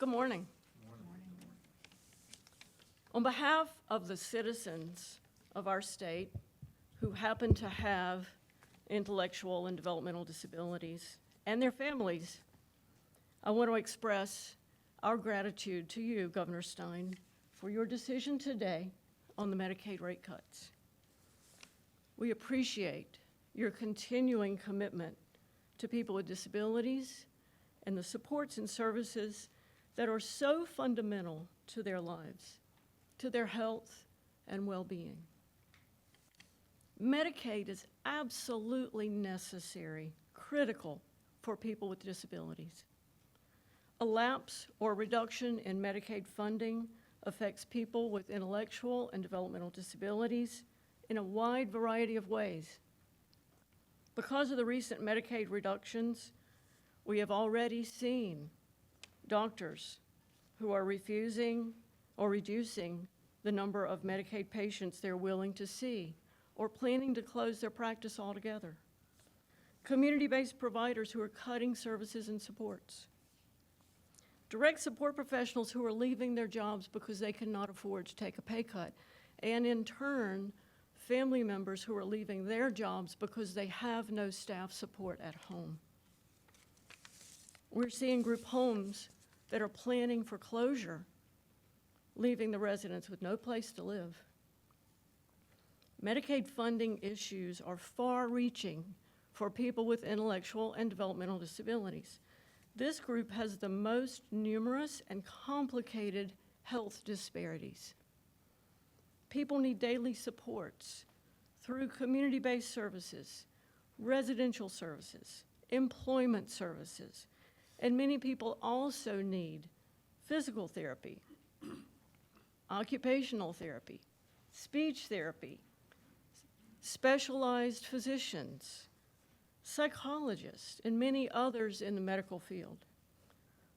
Good morning. On behalf of the citizens of our state who happen to have intellectual and developmental disabilities and their families, I want to express our gratitude to you, Governor Stein, for your decision today on the Medicaid rate cuts. We appreciate your continuing commitment to people with disabilities and the supports and services that are so fundamental to their lives, to their health and well-being. Medicaid is absolutely necessary, critical for people with disabilities. A lapse or reduction in Medicaid funding affects people with intellectual and developmental disabilities in a wide variety of ways. Because of the recent Medicaid reductions, we have already seen doctors who are refusing or reducing the number of Medicaid patients they're willing to see or planning to close their practice altogether. Community-based providers who are cutting services and supports. Direct support professionals who are leaving their jobs because they cannot afford to take a pay cut. And in turn, family members who are leaving their jobs because they have no staff support at home. We're seeing group homes that are planning for closure, leaving the residents with no place to live. Medicaid funding issues are far-reaching for people with intellectual and developmental disabilities. This group has the most numerous and complicated health disparities. People need daily supports through community-based services, residential services, employment services, and many people also need physical therapy, occupational therapy, speech therapy, specialized physicians, psychologists, and many others in the medical field.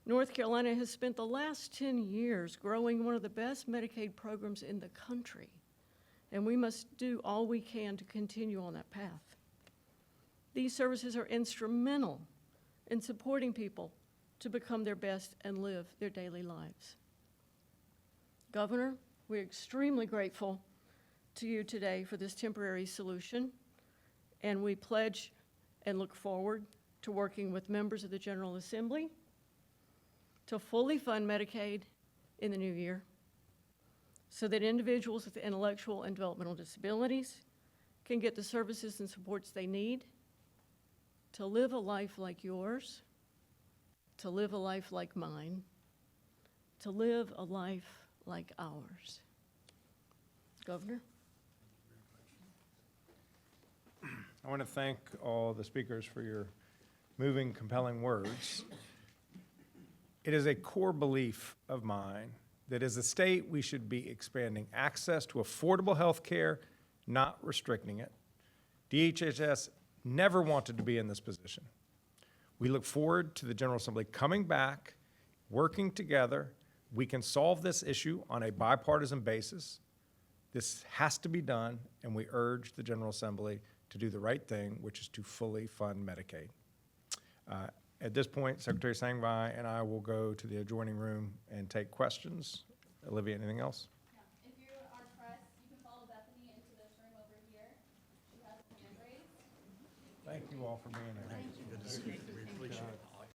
North Carolina has spent the last 10 years growing one of the best Medicaid programs in the country, and we must do all we can to continue on that path. These services are instrumental in supporting people to become their best and live their daily lives. Governor, we're extremely grateful to you today for this temporary solution, and we pledge and look forward to working with members of the General Assembly to fully fund Medicaid in the new year so that individuals with intellectual and developmental disabilities can get the services and supports they need to live a life like yours, to live a life like mine, to live a life like ours. Governor? I want to thank all the speakers for your moving, compelling words. It is a core belief of mine that as a state, we should be expanding access to affordable health care, not restricting it. DHHS never wanted to be in this position. We look forward to the General Assembly coming back, working together. We can solve this issue on a bipartisan basis. This has to be done, and we urge the General Assembly to do the right thing, which is to fully fund Medicaid. At this point, Secretary Sangbai and I will go to the adjoining room and take questions. Olivia, anything else? Yeah. If you are pressed, you can follow Bethany into this room over here. She has a hand raised. Thank you all for being here. Good to